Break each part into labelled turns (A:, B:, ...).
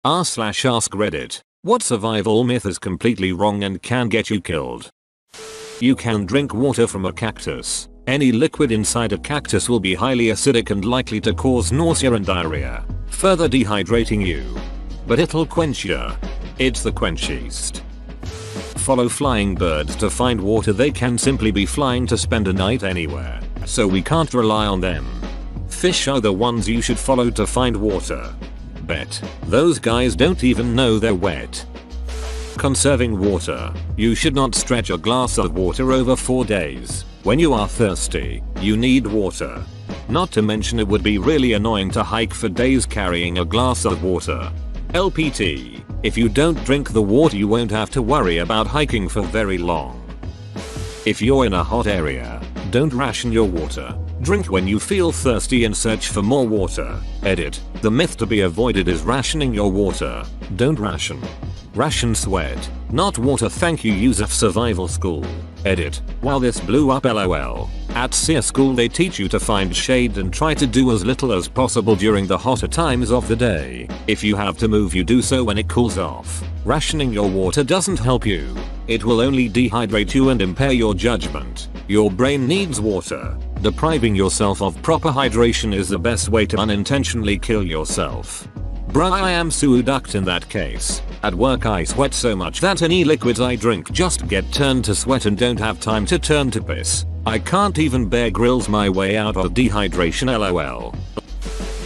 A: r/AskReddit. What survival myth is completely wrong and can get you killed? You can drink water from a cactus. Any liquid inside a cactus will be highly acidic and likely to cause nausea and diarrhea, further dehydrating you. But it'll quench ya. It's the quenchiest. Follow flying birds to find water. They can simply be flying to spend a night anywhere, so we can't rely on them. Fish are the ones you should follow to find water. Bet those guys don't even know they're wet. Conserving water. You should not stretch a glass of water over 4 days. When you are thirsty, you need water. Not to mention it would be really annoying to hike for days carrying a glass of water. LPT, if you don't drink the water you won't have to worry about hiking for very long. If you're in a hot area, don't ration your water. Drink when you feel thirsty and search for more water. Edit. The myth to be avoided is rationing your water. Don't ration. Ration sweat, not water. Thank you. Use of survival school. Edit. While this blew up LOL. At SEER school they teach you to find shade and try to do as little as possible during the hotter times of the day. If you have to move you do so when it cools off. Rationing your water doesn't help you. It will only dehydrate you and impair your judgment. Your brain needs water. Depriving yourself of proper hydration is the best way to unintentionally kill yourself. Bruh, I am suiduct in that case. At work I sweat so much that any liquids I drink just get turned to sweat and don't have time to turn to piss. I can't even Bear Grylls my way out of dehydration LOL.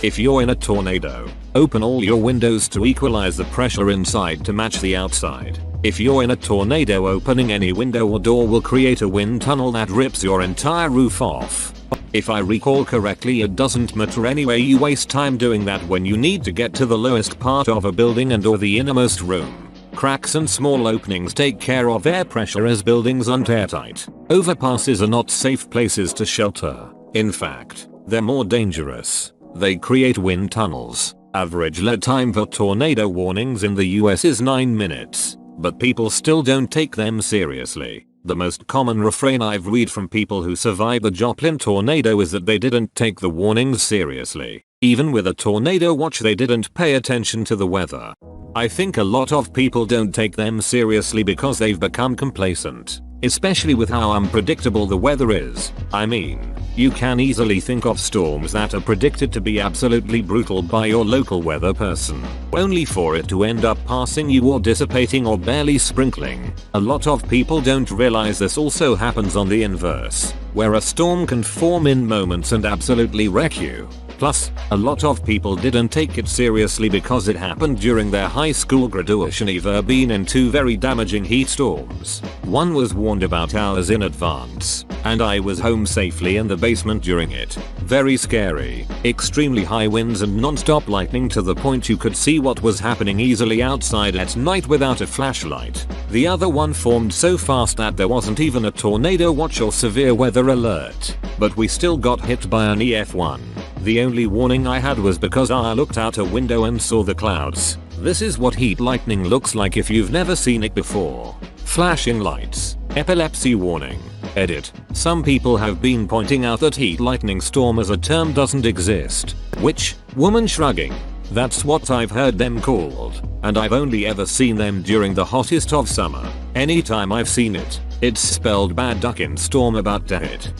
A: If you're in a tornado, open all your windows to equalize the pressure inside to match the outside. If you're in a tornado, opening any window or door will create a wind tunnel that rips your entire roof off. If I recall correctly, it doesn't matter anyway. You waste time doing that when you need to get to the lowest part of a building and or the innermost room. Cracks and small openings take care of air pressure as buildings aren't airtight. Overpasses are not safe places to shelter. In fact, they're more dangerous. They create wind tunnels. Average lead time for tornado warnings in the US is 9 minutes. But people still don't take them seriously. The most common refrain I've read from people who survived the Joplin tornado is that they didn't take the warnings seriously. Even with a tornado watch they didn't pay attention to the weather. I think a lot of people don't take them seriously because they've become complacent. Especially with how unpredictable the weather is. I mean, you can easily think of storms that are predicted to be absolutely brutal by your local weather person, only for it to end up passing you or dissipating or barely sprinkling. A lot of people don't realize this also happens on the inverse, where a storm can form in moments and absolutely wreck you. Plus, a lot of people didn't take it seriously because it happened during their high school graduation. I've been in 2 very damaging heat storms. One was warned about hours in advance, and I was home safely in the basement during it. Very scary. Extremely high winds and non-stop lightning to the point you could see what was happening easily outside at night without a flashlight. The other one formed so fast that there wasn't even a tornado watch or severe weather alert. But we still got hit by an EF1. The only warning I had was because I looked out a window and saw the clouds. This is what heat lightning looks like if you've never seen it before. Flashing lights. Epilepsy warning. Edit. Some people have been pointing out that heat lightning storm as a term doesn't exist. Which, woman shrugging. That's what I've heard them called. And I've only ever seen them during the hottest of summer. Anytime I've seen it, it's spelled bad duck in storm about to hit.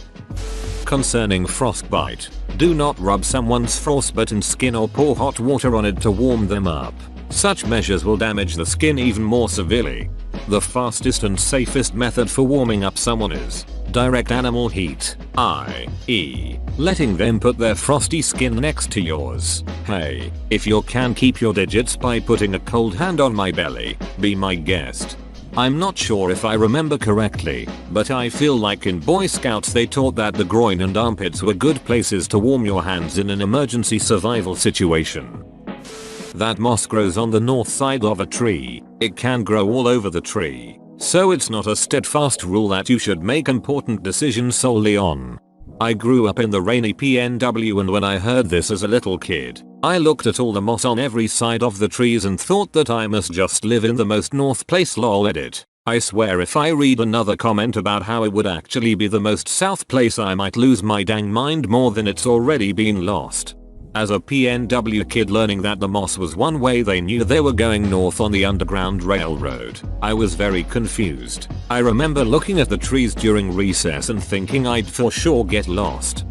A: Concerning frostbite. Do not rub someone's frostbitten skin or pour hot water on it to warm them up. Such measures will damage the skin even more severely. The fastest and safest method for warming up someone is direct animal heat, i.e., letting them put their frosty skin next to yours. Hey, if you can keep your digits by putting a cold hand on my belly, be my guest. I'm not sure if I remember correctly, but I feel like in Boy Scouts they taught that the groin and armpits were good places to warm your hands in an emergency survival situation. That moss grows on the north side of a tree. It can grow all over the tree, so it's not a steadfast rule that you should make important decisions solely on. I grew up in the rainy PNW, and when I heard this as a little kid, I looked at all the moss on every side of the trees and thought that I must just live in the most north place. Lol. Edit. I swear if I read another comment about how it would actually be the most south place I might lose my dang mind more than it's already been lost. As a PNW kid learning that the moss was one way, they knew they were going north on the Underground Railroad, I was very confused. I remember looking at the trees during recess and thinking I'd for sure get lost.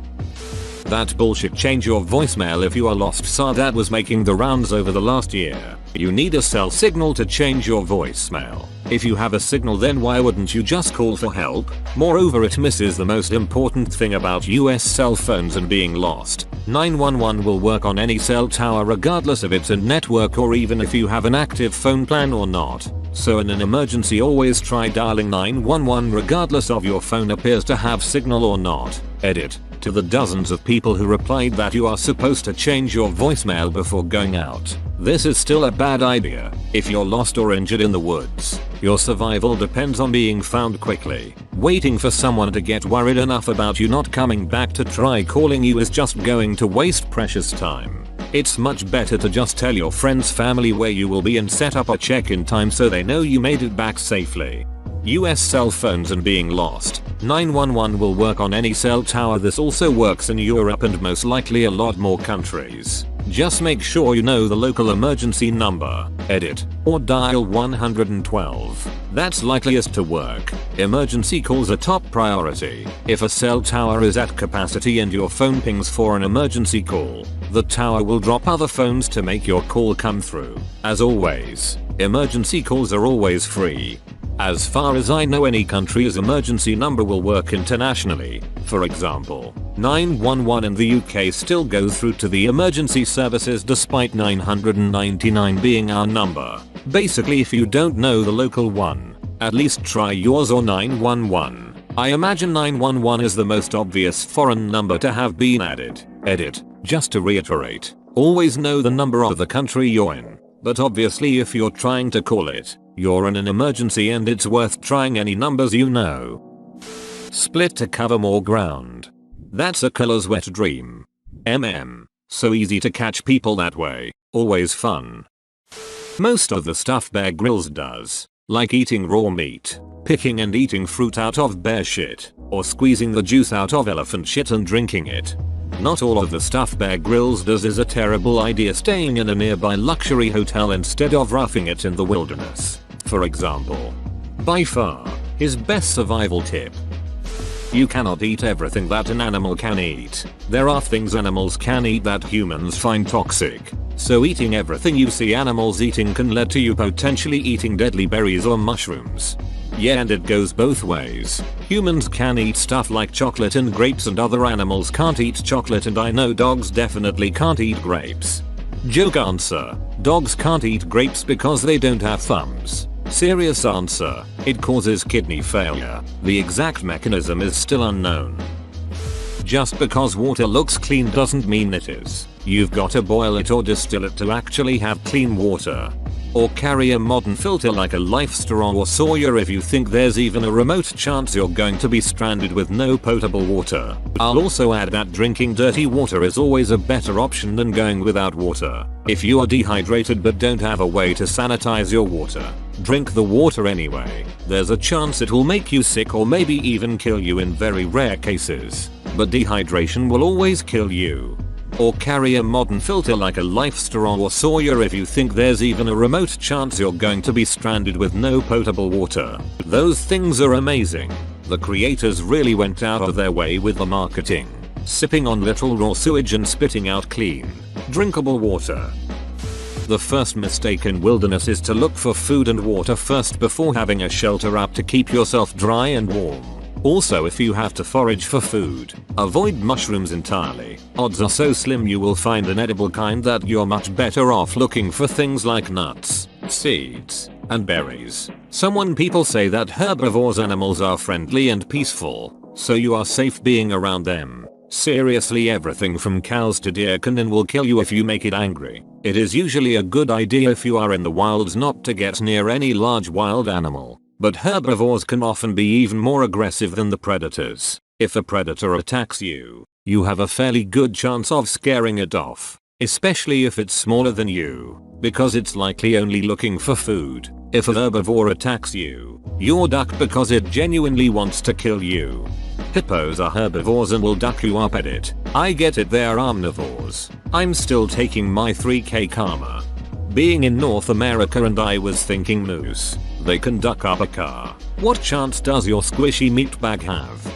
A: That bullshit. Change your voicemail if you are lost. So that was making the rounds over the last year. You need a cell signal to change your voicemail. If you have a signal, then why wouldn't you just call for help? Moreover, it misses the most important thing about US cell phones and being lost. 911 will work on any cell tower regardless if it's a network or even if you have an active phone plan or not. So in an emergency, always try dialing 911 regardless of your phone appears to have signal or not. Edit. To the dozens of people who replied that you are supposed to change your voicemail before going out. This is still a bad idea. If you're lost or injured in the woods, your survival depends on being found quickly. Waiting for someone to get worried enough about you not coming back to try calling you is just going to waste precious time. It's much better to just tell your friends, family where you will be and set up a check-in time so they know you made it back safely. US cell phones and being lost. 911 will work on any cell tower. This also works in Europe and most likely a lot more countries. Just make sure you know the local emergency number, edit, or dial 112. That's likeliest to work. Emergency calls are top priority. If a cell tower is at capacity and your phone pings for an emergency call, the tower will drop other phones to make your call come through. As always, emergency calls are always free. As far as I know, any country's emergency number will work internationally. For example, 911 in the UK still goes through to the emergency services despite 999 being our number. Basically, if you don't know the local one, at least try yours or 911. I imagine 911 is the most obvious foreign number to have been added. Edit. Just to reiterate, always know the number of the country you're in. But obviously, if you're trying to call it, you're in an emergency and it's worth trying any numbers you know. Split to cover more ground. That's a killer's wet dream. So easy to catch people that way. Always fun. Most of the stuff Bear Grylls does, like eating raw meat, picking and eating fruit out of bear shit, or squeezing the juice out of elephant shit and drinking it. Not all of the stuff Bear Grylls does is a terrible idea. Staying in a nearby luxury hotel instead of roughing it in the wilderness, for example. By far, his best survival tip. You cannot eat everything that an animal can eat. There are things animals can eat that humans find toxic. So eating everything you see animals eating can lead to you potentially eating deadly berries or mushrooms. Yeah, and it goes both ways. Humans can eat stuff like chocolate and grapes and other animals can't eat chocolate, and I know dogs definitely can't eat grapes. Joke answer. Dogs can't eat grapes because they don't have thumbs. Serious answer. It causes kidney failure. The exact mechanism is still unknown. Just because water looks clean doesn't mean it is. You've got to boil it or distill it to actually have clean water. Or carry a modern filter like a Life Straw or Sawyer if you think there's even a remote chance you're going to be stranded with no potable water. I'll also add that drinking dirty water is always a better option than going without water. If you are dehydrated but don't have a way to sanitize your water, drink the water anyway. There's a chance it will make you sick or maybe even kill you in very rare cases. But dehydration will always kill you. Or carry a modern filter like a Life Straw or Sawyer if you think there's even a remote chance you're going to be stranded with no potable water. Those things are amazing. The creators really went out of their way with the marketing. Sipping on literal raw sewage and spitting out clean, drinkable water. The first mistake in wilderness is to look for food and water first before having a shelter up to keep yourself dry and warm. Also, if you have to forage for food, avoid mushrooms entirely. Odds are so slim you will find an edible kind that you're much better off looking for things like nuts, seeds, and berries. People say that herbivores animals are friendly and peaceful, so you are safe being around them. Seriously, everything from cows to deer can and will kill you if you make it angry. It is usually a good idea if you are in the wilds not to get near any large wild animal. But herbivores can often be even more aggressive than the predators. If a predator attacks you, you have a fairly good chance of scaring it off, especially if it's smaller than you, because it's likely only looking for food. If a herbivore attacks you, you're ducked because it genuinely wants to kill you. Hippos are herbivores and will duck you up. Edit. I get it, they're omnivores. I'm still taking my 3k karma. Being in North America and I was thinking moose. They can duck up a car. What chance does your squishy meat bag have?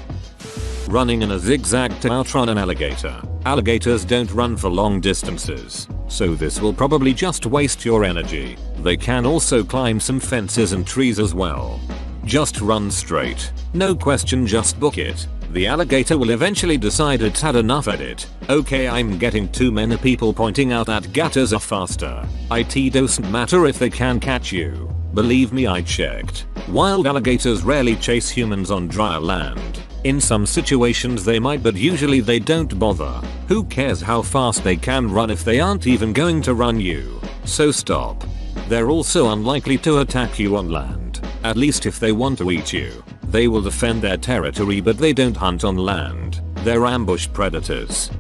A: Running in a zigzag to outrun an alligator. Alligators don't run for long distances, so this will probably just waste your energy. They can also climb some fences and trees as well. Just run straight. No question, just book it. The alligator will eventually decide it's had enough. Edit. Okay, I'm getting too many people pointing out that gators are faster. It doesn't matter if they can catch you. Believe me, I checked. Wild alligators rarely chase humans on dry land. In some situations they might, but usually they don't bother. Who cares how fast they can run if they aren't even going to run you? So stop. They're also unlikely to attack you on land, at least if they want to eat you. They will defend their territory, but they don't hunt on land. They're ambush predators.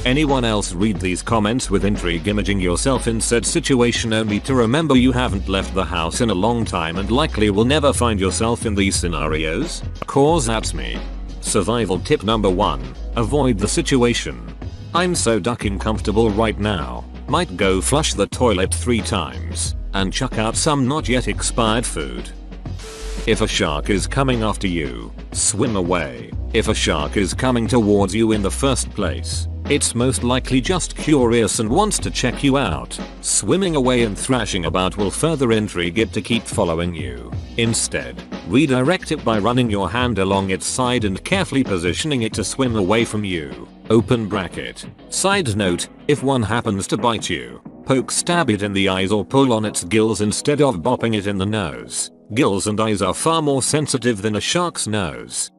A: Anyone else read these comments with intrigue, imaging yourself in said situation, only to remember you haven't left the house in a long time and likely will never find yourself in these scenarios? Cause that's me. Survival tip number 1. Avoid the situation. I'm so ducking comfortable right now. Might go flush the toilet 3 times and chuck out some not yet expired food. If a shark is coming after you, swim away. If a shark is coming towards you in the first place, it's most likely just curious and wants to check you out. Swimming away and thrashing about will further intrigue it to keep following you. Instead, redirect it by running your hand along its side and carefully positioning it to swim away from you. Open bracket. Side note, if one happens to bite you, stab it in the eyes or pull on its gills instead of bopping it in the nose. Gills and eyes are far more sensitive than a shark's nose.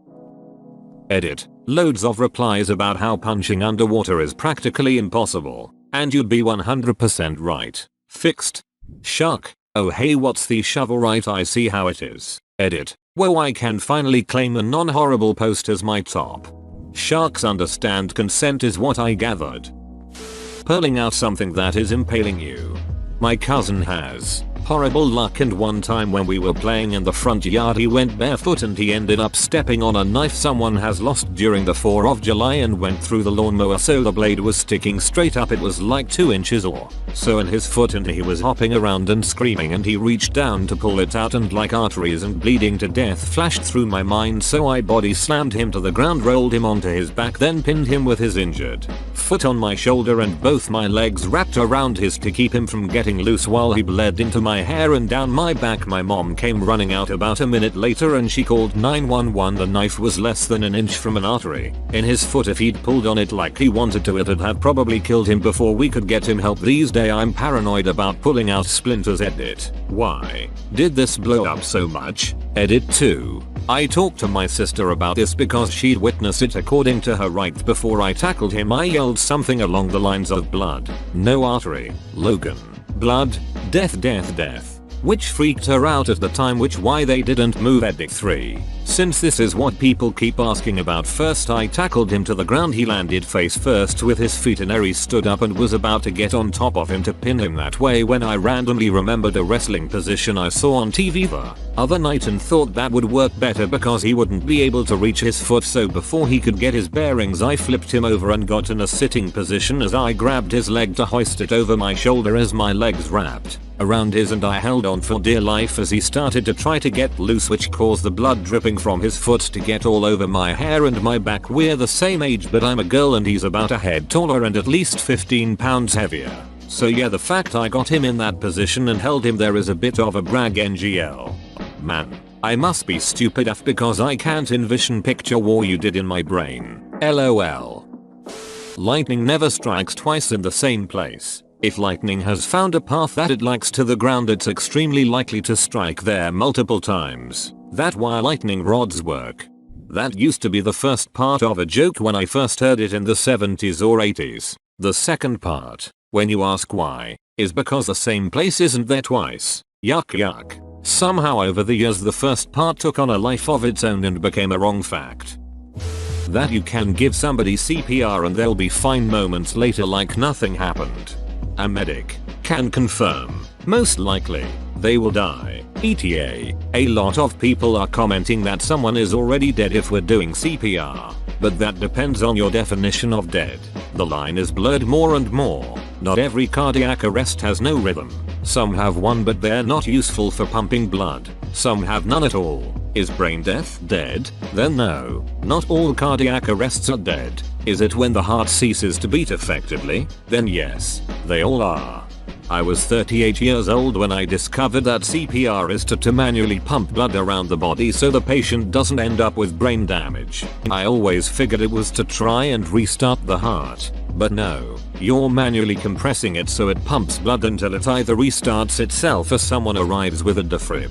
A: Edit. Loads of replies about how punching underwater is practically impossible, and you'd be 100% right. Fixed. Shark. Oh hey, what's the shovel? Right, I see how it is. Edit. Whoa, I can finally claim a non-horrible post as my top. Sharks understand consent is what I gathered. Pulling out something that is impaling you. My cousin has horrible luck, and one time when we were playing in the front yard he went barefoot and he ended up stepping on a knife someone has lost during the 4th of July and went through the lawnmower, so the blade was sticking straight up. It was like 2 inches or so in his foot and he was hopping around and screaming, and he reached down to pull it out and like arteries and bleeding to death flashed through my mind, so I body slammed him to the ground, rolled him onto his back, then pinned him with his injured foot on my shoulder and both my legs wrapped around his to keep him from getting loose while he bled into my hair and down my back. My mom came running out about a minute later and she called 911. The knife was less than an inch from an artery in his foot. If he'd pulled on it like he wanted to, it'd have probably killed him before we could get him help. These days I'm paranoid about pulling out splinters. Edit. Why did this blow up so much? Edit 2. I talked to my sister about this because she'd witnessed it. According to her, right before I tackled him I yelled something along the lines of blood, no artery, Logan, blood, death, death, death, which freaked her out at the time, which why they didn't move. Edit 3. Since this is what people keep asking about, first I tackled him to the ground. He landed face first with his feet in air. He stood up and was about to get on top of him to pin him that way when I randomly remembered a wrestling position I saw on TV the other night and thought that would work better because he wouldn't be able to reach his foot, so before he could get his bearings I flipped him over and got in a sitting position as I grabbed his leg to hoist it over my shoulder as my legs wrapped around his and I held on for dear life as he started to try to get loose, which caused the blood dripping from his foot to get all over my hair and my back. We're the same age, but I'm a girl and he's about a head taller and at least 15 pounds heavier. So yeah, the fact I got him in that position and held him there is a bit of a brag. NGL. Man, I must be stupid F because I can't envision picture what you did in my brain. LOL. Lightning never strikes twice in the same place. If lightning has found a path that it likes to the ground, it's extremely likely to strike there multiple times. That's why lightning rods work. That used to be the first part of a joke when I first heard it in the 70s or 80s. The second part, when you ask why, is because the same place isn't there twice. Yuck yuck. Somehow over the years the first part took on a life of its own and became a wrong fact. That you can give somebody CPR and they'll be fine moments later like nothing happened. A medic can confirm, most likely, they will die. ETA, a lot of people are commenting that someone is already dead if we're doing CPR, but that depends on your definition of dead. The line is blurred more and more. Not every cardiac arrest has no rhythm. Some have one but they're not useful for pumping blood. Some have none at all. Is brain death dead? Then no. Not all cardiac arrests are dead. Is it when the heart ceases to beat effectively? Then yes, they all are. I was 38 years old when I discovered that CPR is to manually pump blood around the body so the patient doesn't end up with brain damage. I always figured it was to try and restart the heart. But no, you're manually compressing it so it pumps blood until it either restarts itself or someone arrives with a defib.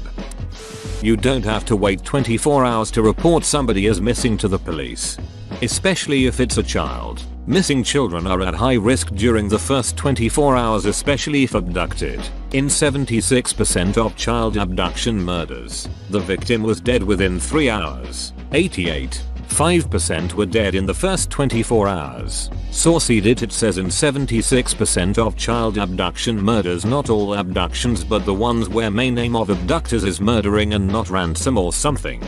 A: You don't have to wait 24 hours to report somebody as missing to the police. Especially if it's a child. Missing children are at high risk during the first 24 hours, especially if abducted. In 76% of child abduction murders, the victim was dead within 3 hours. 5% were dead in the first 24 hours. AskReddit says in 76% of child abduction murders, not all abductions but the ones where main aim of abductors is murdering and not ransom or something.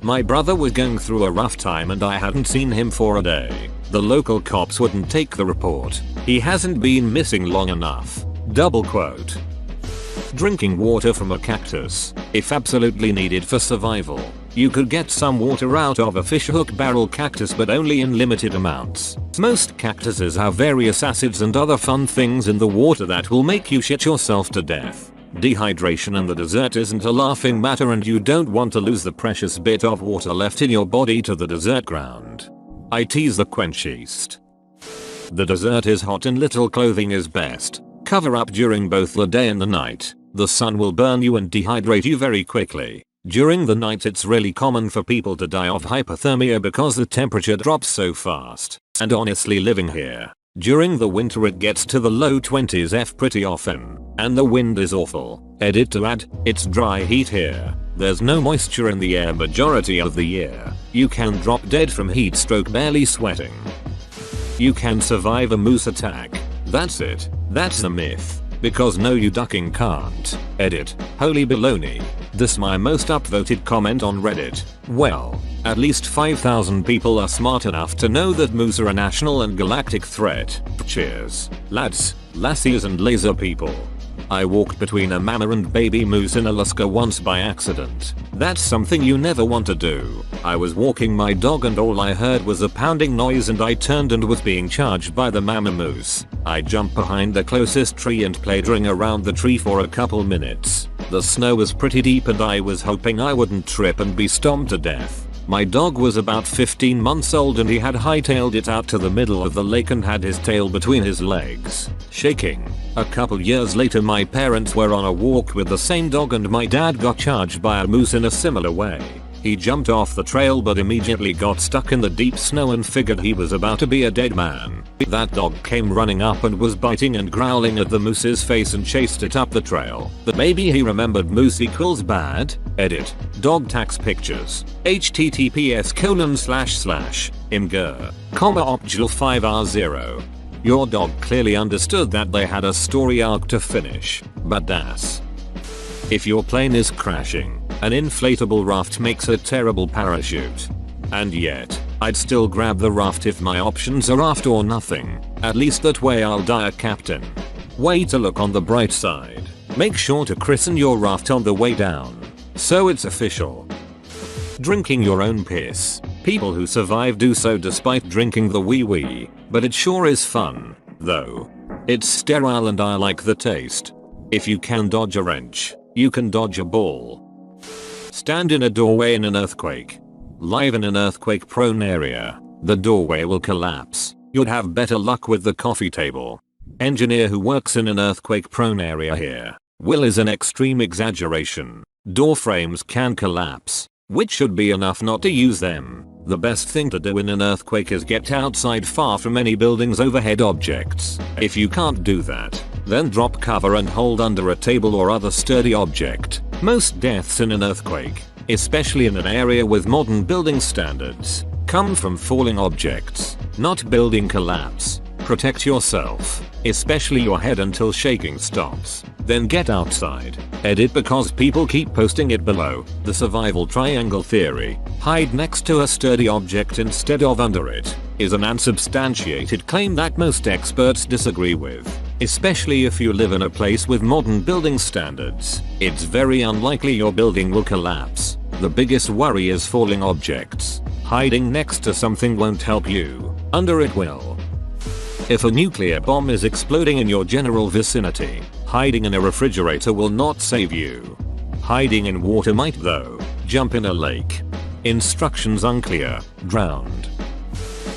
A: My brother was going through a rough time and I hadn't seen him for a day. The local cops wouldn't take the report. He hasn't been missing long enough. Double quote. Drinking water from a cactus, if absolutely needed for survival. You could get some water out of a fishhook barrel cactus but only in limited amounts. Most cactuses have various acids and other fun things in the water that will make you shit yourself to death. Dehydration in the desert isn't a laughing matter and you don't want to lose the precious bit of water left in your body to the desert ground. I tease the quenchist. The desert is hot and little clothing is best. Cover up during both the day and the night. The sun will burn you and dehydrate you very quickly. During the night it's really common for people to die of hypothermia because the temperature drops so fast. And honestly, living here, during the winter it gets to the low 20s pretty often. And the wind is awful. Edit to add, it's dry heat here. There's no moisture in the air majority of the year. You can drop dead from heat stroke barely sweating. You can survive a moose attack. That's it. That's a myth. Because no, you ducking can't. Edit. Holy baloney. This my most upvoted comment on Reddit. Well, at least 5,000 people are smart enough to know that moose are a national and galactic threat. Cheers. Lads, lassies and laser people. I walked between a mama and baby moose in Alaska once by accident. That's something you never want to do. I was walking my dog and all I heard was a pounding noise and I turned and was being charged by the mama moose. I jumped behind the closest tree and played ring around the tree for a couple minutes. The snow was pretty deep and I was hoping I wouldn't trip and be stomped to death. My dog was about 15 months old and he had hightailed it out to the middle of the lake and had his tail between his legs, shaking. A couple years later my parents were on a walk with the same dog and my dad got charged by a moose in a similar way. He jumped off the trail but immediately got stuck in the deep snow and figured he was about to be a dead man. That dog came running up and was biting and growling at the moose's face and chased it up the trail. But maybe he remembered moose equals bad? Edit. Dog tax pictures. https://imgur, optional 5r0. Your dog clearly understood that they had a story arc to finish. But das. If your plane is crashing, an inflatable raft makes a terrible parachute. And yet, I'd still grab the raft if my options are raft or nothing. At least that way I'll die a captain. Way to look on the bright side. Make sure to christen your raft on the way down. So it's official. Drinking your own piss. People who survive do so despite drinking the wee-wee. But it sure is fun, though. It's sterile and I like the taste. If you can dodge a wrench, you can dodge a ball. Stand in a doorway in an earthquake. Live in an earthquake prone area. The doorway will collapse. You'd have better luck with the coffee table. Engineer who works in an earthquake prone area here. Will is an extreme exaggeration. Door frames can collapse, which should be enough not to use them. The best thing to do in an earthquake is get outside far from any buildings, overhead objects. If you can't do that, then drop cover and hold under a table or other sturdy object. Most deaths in an earthquake, especially in an area with modern building standards, come from falling objects, not building collapse. Protect yourself, especially your head, until shaking stops. Then get outside. Edit because people keep posting it below. The survival triangle theory, hide next to a sturdy object instead of under it, is an unsubstantiated claim that most experts disagree with. Especially if you live in a place with modern building standards, it's very unlikely your building will collapse. The biggest worry is falling objects. Hiding next to something won't help you. Under it will. If a nuclear bomb is exploding in your general vicinity, hiding in a refrigerator will not save you. Hiding in water might though. Jump in a lake. Instructions unclear. Drowned.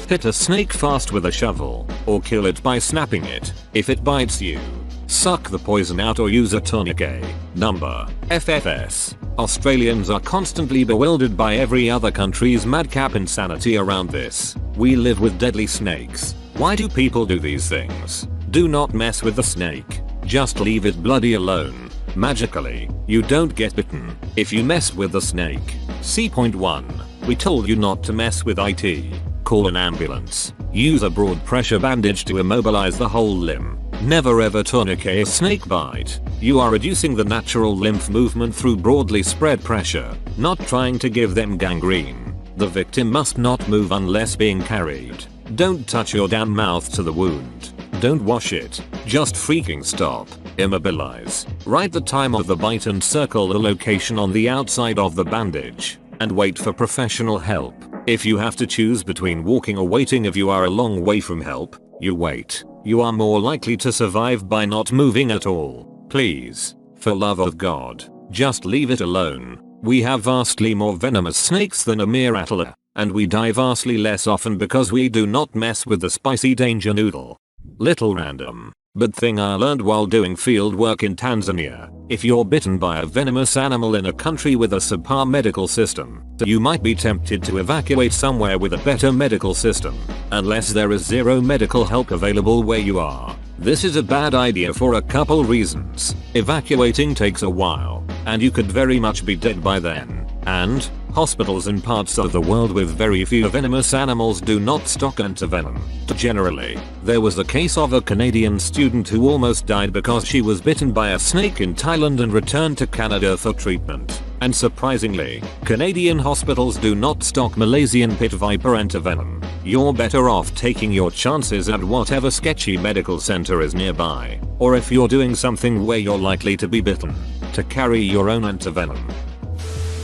A: Hit a snake fast with a shovel, or kill it by snapping it. If it bites you, suck the poison out or use a tourniquet. Number FFS. Australians are constantly bewildered by every other country's madcap insanity around this. We live with deadly snakes. Why do people do these things? Do not mess with the snake. Just leave it bloody alone. Magically, you don't get bitten if you mess with the snake. C.1. We told you not to mess with it. Call an ambulance. Use a broad pressure bandage to immobilize the whole limb. Never ever tourniquet a snake bite. You are reducing the natural lymph movement through broadly spread pressure, not trying to give them gangrene. The victim must not move unless being carried. Don't touch your damn mouth to the wound. Don't wash it. Just freaking stop. Immobilize. Write the time of the bite and circle the location on the outside of the bandage. And wait for professional help. If you have to choose between walking or waiting, if you are a long way from help, you wait. You are more likely to survive by not moving at all. Please, for love of God, just leave it alone. We have vastly more venomous snakes than a mere rattler, and we die vastly less often because we do not mess with the spicy danger noodle. Little random, but thing I learned while doing field work in Tanzania: if you're bitten by a venomous animal in a country with a subpar medical system, you might be tempted to evacuate somewhere with a better medical system, unless there is zero medical help available where you are. This is a bad idea for a couple reasons. Evacuating takes a while, and you could very much be dead by then. And hospitals in parts of the world with very few venomous animals do not stock antivenom. Generally, there was a case of a Canadian student who almost died because she was bitten by a snake in Thailand and returned to Canada for treatment. And surprisingly, Canadian hospitals do not stock Malaysian pit viper antivenom. You're better off taking your chances at whatever sketchy medical center is nearby, or if you're doing something where you're likely to be bitten, to carry your own antivenom.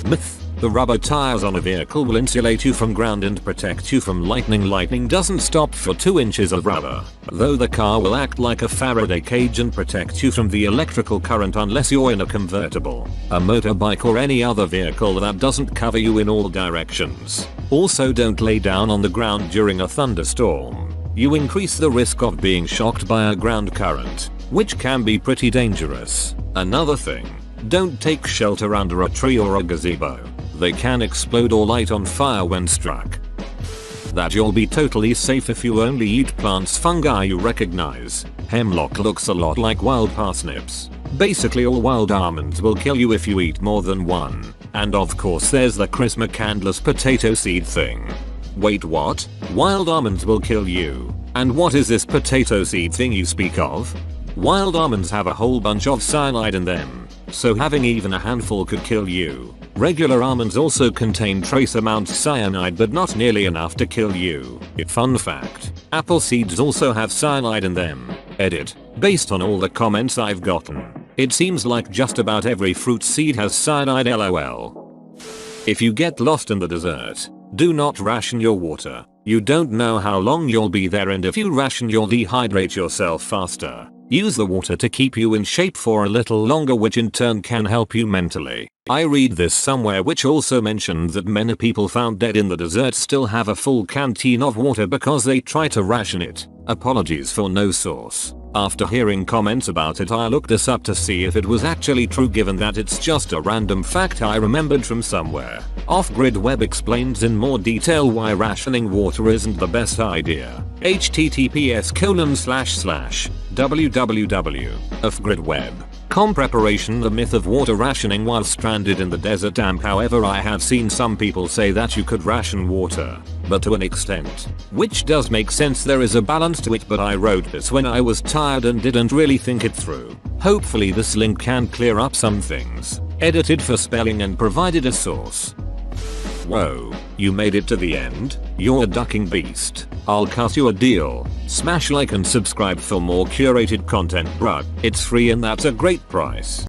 A: Myth. The rubber tires on a vehicle will insulate you from ground and protect you from lightning. Lightning doesn't stop for 2 inches of rubber, though the car will act like a Faraday cage and protect you from the electrical current unless you're in a convertible, a motorbike or any other vehicle that doesn't cover you in all directions. Also, don't lay down on the ground during a thunderstorm. You increase the risk of being shocked by a ground current, which can be pretty dangerous. Another thing, don't take shelter under a tree or a gazebo. They can explode or light on fire when struck. That you'll be totally safe if you only eat plants fungi you recognize. Hemlock looks a lot like wild parsnips. Basically all wild almonds will kill you if you eat more than one. And of course there's the Christmas potato seed thing. Wait, what? Wild almonds will kill you? And what is this potato seed thing you speak of? Wild almonds have a whole bunch of cyanide in them, so having even a handful could kill you. Regular almonds also contain trace amounts cyanide, but not nearly enough to kill you. Fun fact, apple seeds also have cyanide in them. Edit. Based on all the comments I've gotten, it seems like just about every fruit seed has cyanide, lol. If you get lost in the desert, do not ration your water. You don't know how long you'll be there, and if you ration you'll dehydrate yourself faster. Use the water to keep you in shape for a little longer, which in turn can help you mentally. I read this somewhere which also mentioned that many people found dead in the desert still have a full canteen of water because they try to ration it. Apologies for no source. After hearing comments about it, I looked this up to see if it was actually true, given that it's just a random fact I remembered from somewhere. Off-Grid Web explains in more detail why rationing water isn't the best idea. https://www.offgridweb. Com preparation, the myth of water rationing while stranded in the desert. However, I have seen some people say that you could ration water, but to an extent, which does make sense. There is a balance to it, but I wrote this when I was tired and didn't really think it through. Hopefully this link can clear up some things. Edited for spelling and provided a source. Whoa, you made it to the end? You're a ducking beast. I'll cut you a deal. Smash like and subscribe for more curated content, bruh. It's free and that's a great price.